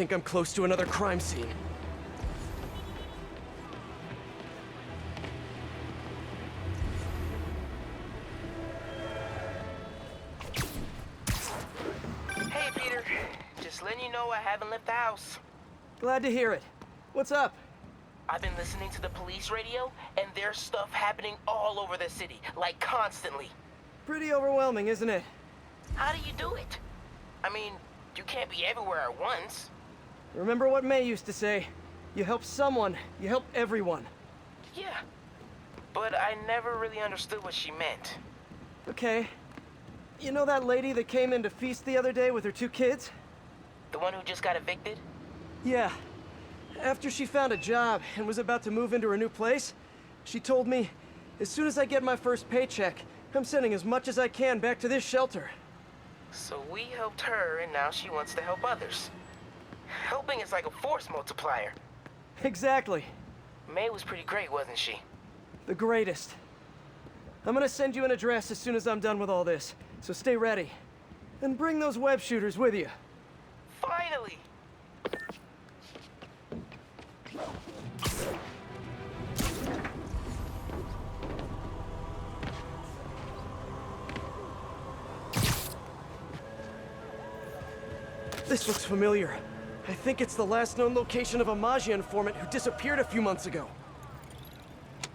think I'm close to another crime scene. Hey, Peter. Just letting you know I haven't left the house. Glad to hear it. What's up? I've been listening to the police radio, and there's stuff happening all over the city, like constantly. Pretty overwhelming, isn't it? How do you do it? I mean, you can't be everywhere at once. Remember what May used to say? You help someone, you help everyone. Yeah, but I never really understood what she meant. Okay. You know that lady that came in to feast the other day with her 2 kids? The one who just got evicted? Yeah. After she found a job and was about to move into her new place, she told me, as soon as I get my first paycheck, I'm sending as much as I can back to this shelter. So we helped her, and now she wants to help others. Helping is like a force multiplier. Exactly. May was pretty great, wasn't she? The greatest. I'm gonna send you an address as soon as I'm done with all this, so stay ready. And bring those web shooters with you. Finally! This looks familiar. I think it's the last known location of a Maggia informant who disappeared a few months ago.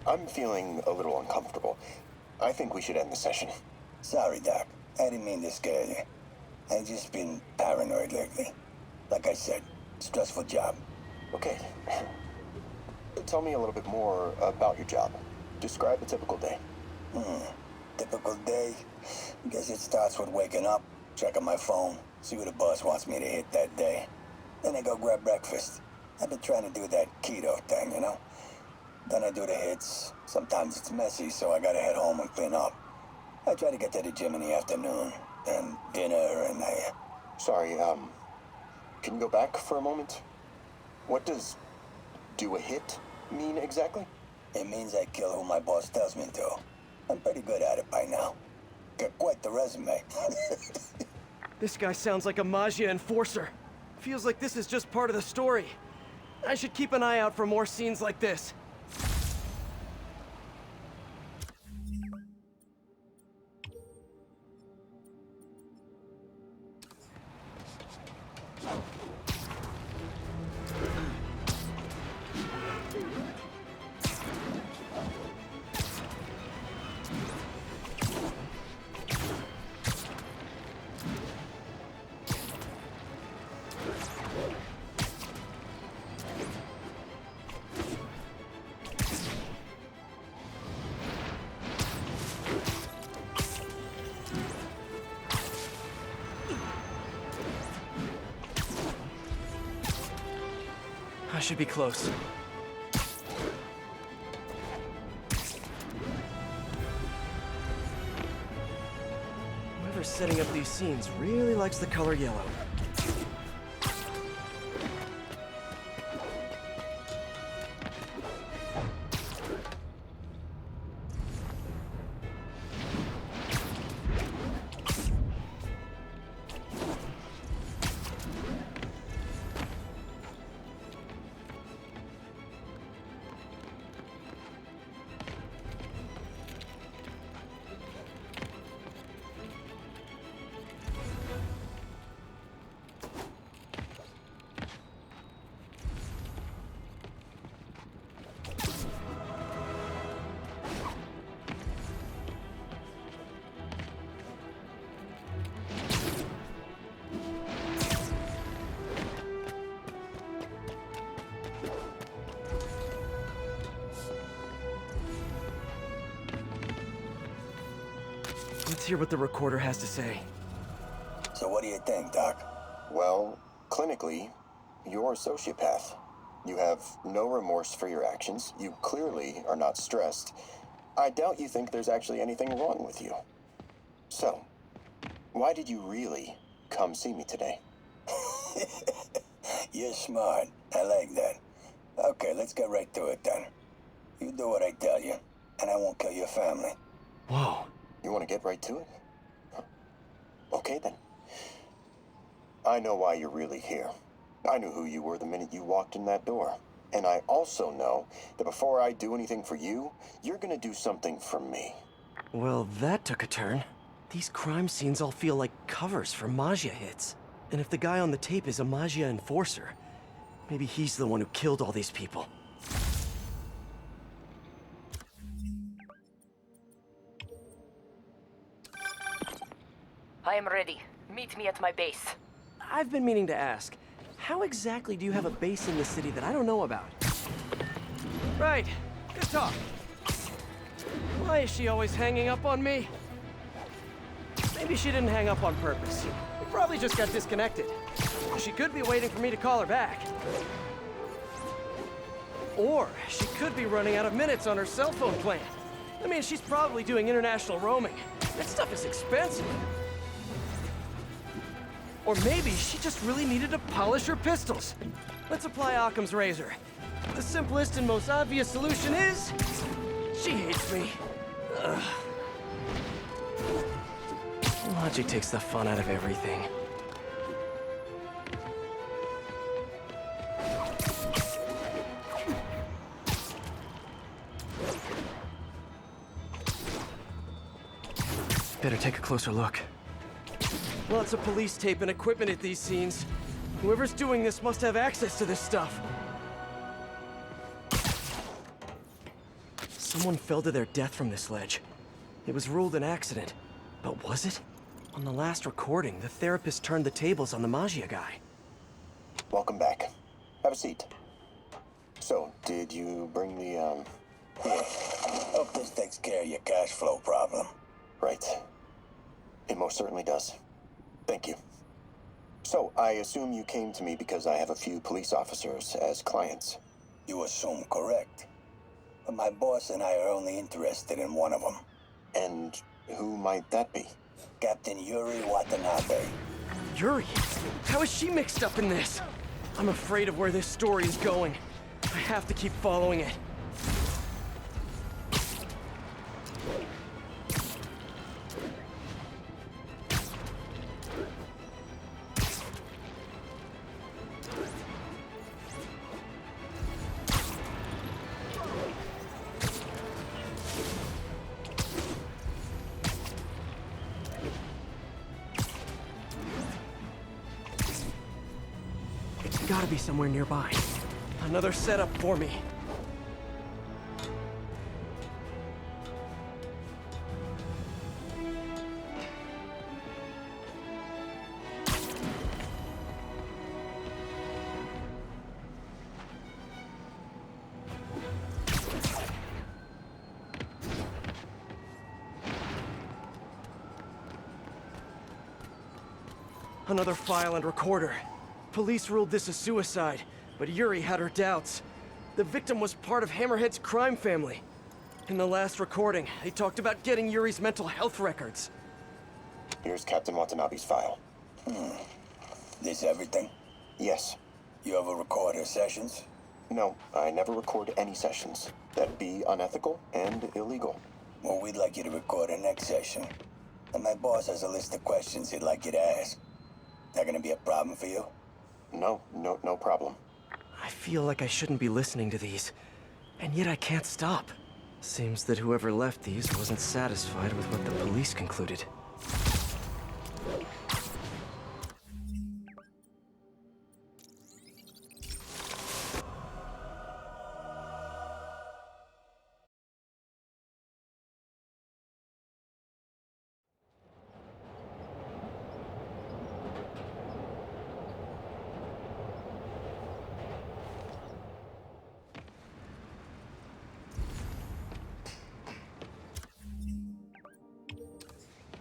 I'm feeling a little uncomfortable. I think we should end the session. Sorry, Doc. I didn't mean to scare you. I've just been paranoid lately. Like I said, stressful job. Okay. Tell me a little bit more about your job. Describe a typical day. Typical day? Guess it starts with waking up, checking my phone, see what the boss wants me to hit that day. Then I go grab breakfast. I've been trying to do that keto thing, you know? Then I do the hits. Sometimes it's messy, so I gotta head home and clean up. I try to get to the gym in the afternoon, then dinner, and Sorry, can you go back for a moment? What does do a hit mean exactly? It means I kill who my boss tells me to. I'm pretty good at it by now. Got quite the resume. This guy sounds like a Maggia enforcer. Feels like this is just part of the story. I should keep an eye out for more scenes like this. I should be close. Whoever's setting up these scenes really likes the color yellow. Let's hear what the recorder has to say. So what do you think, Doc? Well, clinically, you're a sociopath. You have no remorse for your actions. You clearly are not stressed. I doubt you think there's actually anything wrong with you. So, why did you really come see me today? You're smart. I like that. Okay, let's get right to it then. You do what I tell you, and I won't kill your family. Whoa. You want to get right to it? Okay then. I know why you're really here. I knew who you were the minute you walked in that door. And I also know that before I do anything for you, you're gonna do something for me. Well, that took a turn. These crime scenes all feel like covers for Maggia hits. And if the guy on the tape is a Maggia enforcer, maybe he's the one who killed all these people. I am ready. Meet me at my base. I've been meaning to ask, how exactly do you have a base in the city that I don't know about? Right. Good talk. Why is she always hanging up on me? Maybe she didn't hang up on purpose. We probably just got disconnected. She could be waiting for me to call her back. Or she could be running out of minutes on her cell phone plan. I mean, she's probably doing international roaming. That stuff is expensive. Or maybe she just really needed to polish her pistols. Let's apply Occam's razor. The simplest and most obvious solution is... she hates me. Ugh. Logic takes the fun out of everything. Better take a closer look. Lots of police tape and equipment at these scenes. Whoever's doing this must have access to this stuff. Someone fell to their death from this ledge. It was ruled an accident. But was it? On the last recording, the therapist turned the tables on the Maggia guy. Welcome back. Have a seat. So, did you bring the, Here. Hope this takes care of your cash flow problem. Right. It most certainly does. Thank you. So, I assume you came to me because I have a few police officers as clients. You assume correct. But my boss and I are only interested in one of them. And who might that be? Captain Yuri Watanabe. Yuri? How is she mixed up in this? I'm afraid of where this story is going. I have to keep following it. It's gotta be somewhere nearby. Another setup for me. Another file and recorder. Police ruled this a suicide, but Yuri had her doubts. The victim was part of Hammerhead's crime family. In the last recording, they talked about getting Yuri's mental health records. Here's Captain Watanabe's file. This everything? Yes. You ever record her sessions? No, I never record any sessions. That'd be unethical and illegal. Well, we'd like you to record her next session. And my boss has a list of questions he'd like you to ask. That gonna be a problem for you? No problem. I feel like I shouldn't be listening to these, and yet I can't stop. Seems that whoever left these wasn't satisfied with what the police concluded.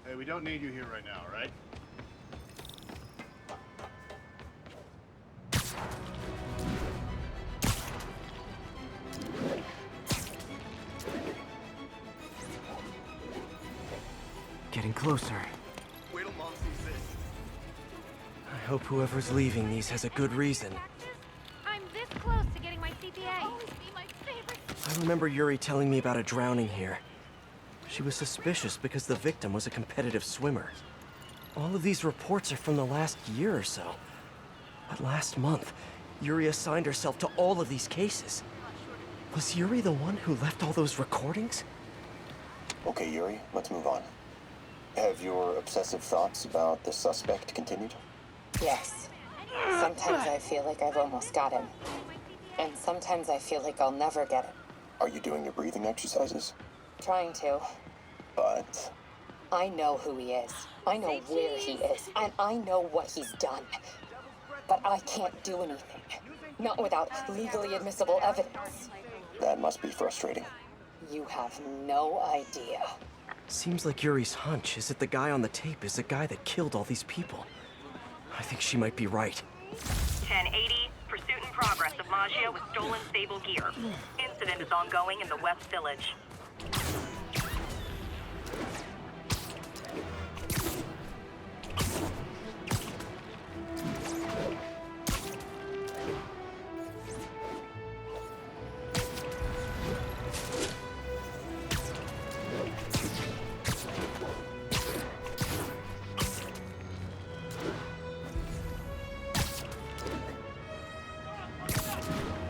Hey, we don't need you here right now, right? Getting closer. Wait till Mom sees this. I hope whoever's leaving these has a good reason. I'm this close to getting my CPA. Always be my favorite. I remember Yuri telling me about a drowning here. She was suspicious because the victim was a competitive swimmer. All of these reports are from the last year or so. But last month, Yuri assigned herself to all of these cases. Was Yuri the one who left all those recordings? Okay, Yuri, let's move on. Have your obsessive thoughts about the suspect continued? Yes. Sometimes I feel like I've almost got him. And sometimes I feel like I'll never get him. Are you doing your breathing exercises? Trying to. But I know who he is. I know where he is. And I know what he's done. But I can't do anything. Not without legally admissible evidence. that must be frustrating. You have no idea. Seems like Yuri's hunch is that the guy on the tape is the guy that killed all these people. I think she might be right. 1080, pursuit in progress of Maggio with stolen stable gear. Incident is ongoing in the West Village.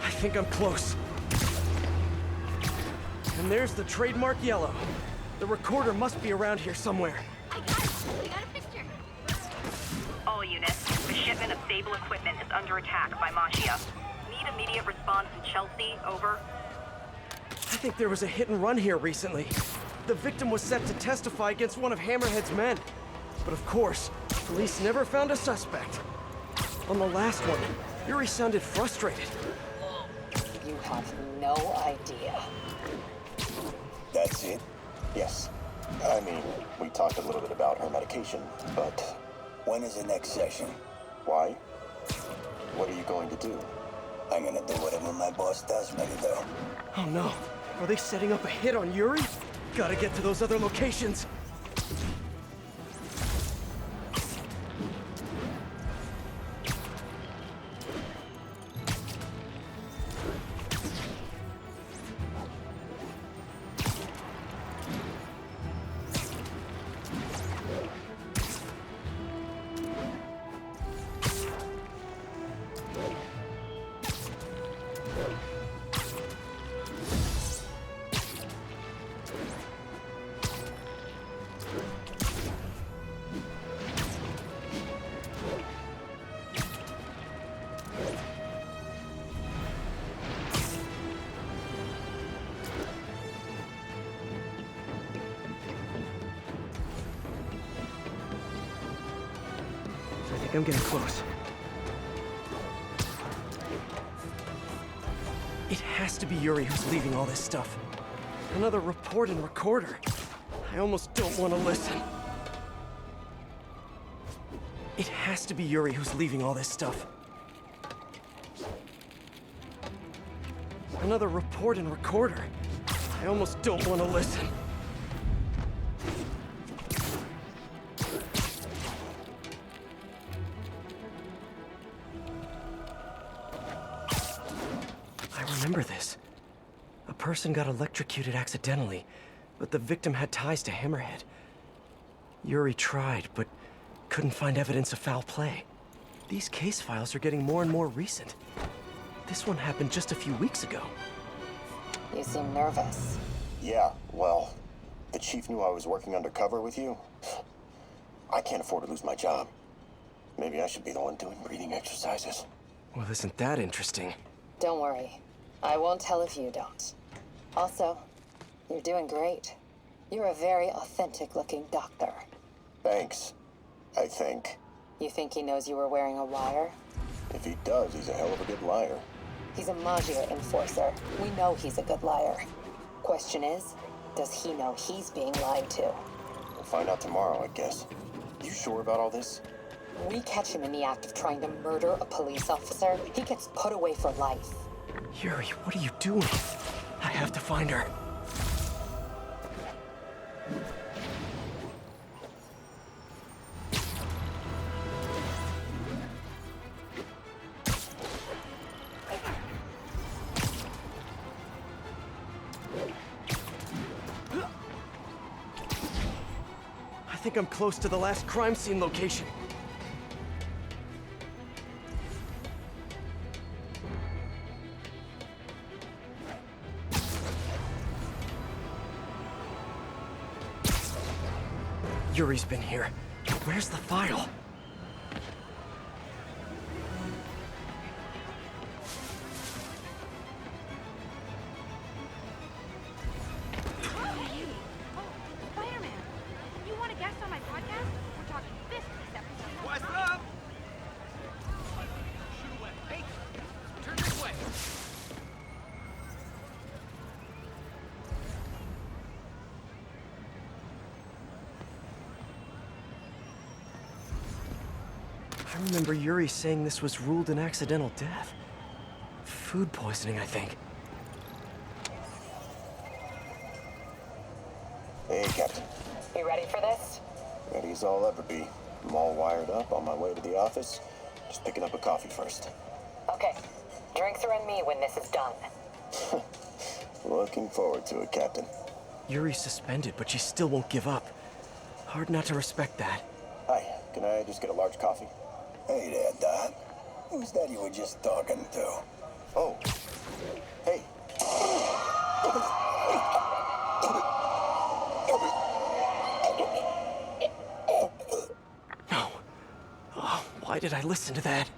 I think I'm close. And there's the trademark yellow. The recorder must be around here somewhere. I got it. I got a picture. All units, the shipment of stable equipment is under attack by Maggio. Need immediate response in Chelsea, over. I think there was a hit and run here recently. The victim was set to testify against one of Hammerhead's men. But of course, police never found a suspect. On the last one, Yuri sounded frustrated. You have no idea. That's it? Yes. I mean, we talked a little bit about her medication, but When is the next session? why? What are you going to do? I'm gonna do whatever my boss tells me to do. Oh no, are they setting up a hit on Yuri? Gotta get to those other locations. I think I'm getting close. It has to be Yuri who's leaving all this stuff. Another report and recorder. I almost don't want to listen. It has to be Yuri who's leaving all this stuff. Another report and recorder. I almost don't want to listen. I remember this. A person got electrocuted accidentally, but the victim had ties to Hammerhead. Yuri tried, but couldn't find evidence of foul play. These case files are getting more and more recent. This one happened just a few weeks ago. You seem nervous. Yeah, well, the chief knew I was working undercover with you. I can't afford to lose my job. Maybe I should be the one doing breathing exercises. Well, isn't that interesting? Don't worry. I won't tell if you don't. Also, you're doing great. You're a very authentic-looking doctor. Thanks, I think. You think he knows you were wearing a wire? If he does, he's a hell of a good liar. He's a Maggio enforcer. We know he's a good liar. Question is, does he know he's being lied to? We'll find out tomorrow, I guess. You sure about all this? We catch him in the act of trying to murder a police officer, he gets put away for life. Yuri, what are you doing? I have to find her. I think I'm close to the last crime scene location. Yuri's been here. Where's the file? Spider-Man, you want a guest on my podcast? We're talking this episode. What's up? Shoot away. Hey, turn this way. I remember Yuri saying this was ruled an accidental death. Food poisoning, I think. Hey, Captain. You ready for this? Ready as I'll ever be. I'm all wired up on my way to the office. Just picking up a coffee first. Okay. Drinks are on me when this is done. Looking forward to it, Captain. Yuri's suspended, but she still won't give up. Hard not to respect that. Hi, can I just get a large coffee? Hey there, Doc. Who's that you were just talking to? Oh. Hey. No. Oh, why did I listen to that?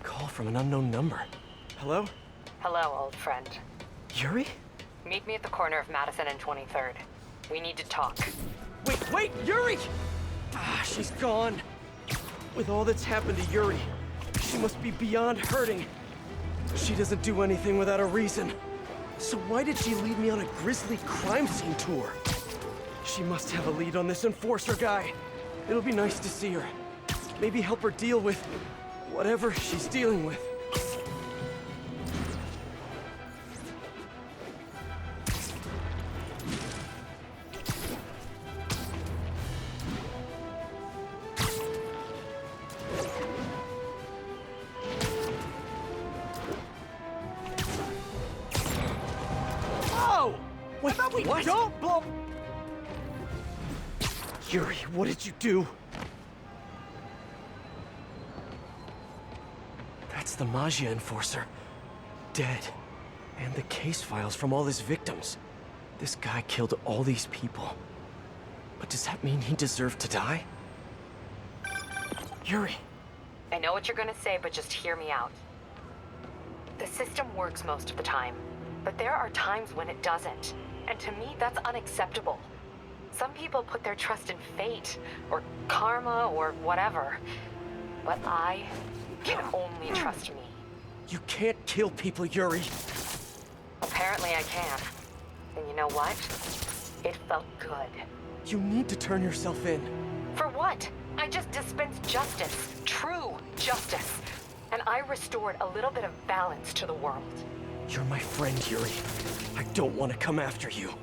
Call from an unknown number. Hello? Hello, old friend. Yuri? Meet me at the corner of Madison and 23rd. We need to talk. Wait, Yuri! Ah, she's gone. With all that's happened to Yuri, she must be beyond hurting. She doesn't do anything without a reason. So why did she lead me on a grisly crime scene tour? She must have a lead on this enforcer guy. It'll be nice to see her. Maybe help her deal with whatever she's dealing with. Whoa! What? What? Don't blow. Yuri, what did you do? That's the Magia enforcer. Dead. And the case files from all his victims. This guy killed all these people. But does that mean he deserved to die? Yuri. I know what you're gonna say, but just hear me out. The system works most of the time, but there are times when it doesn't. And to me, that's unacceptable. Some people put their trust in fate, or karma, or whatever. But I can only trust me. You can't kill people, Yuri. Apparently I can. And you know what? It felt good. You need to turn yourself in. For what? I just dispensed justice. True justice. And I restored a little bit of balance to the world. You're my friend, Yuri. I don't want to come after you.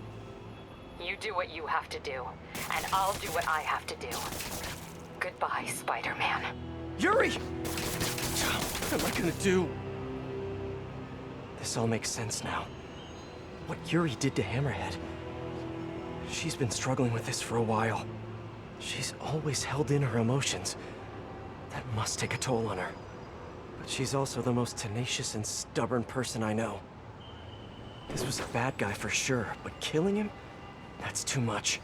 You do what you have to do, and I'll do what I have to do. Goodbye, Spider-Man. Yuri! What am I gonna do? This all makes sense now. What Yuri did to Hammerhead. She's been struggling with this for a while. She's always held in her emotions. That must take a toll on her. But she's also the most tenacious and stubborn person I know. This was a bad guy for sure, but killing him? That's too much.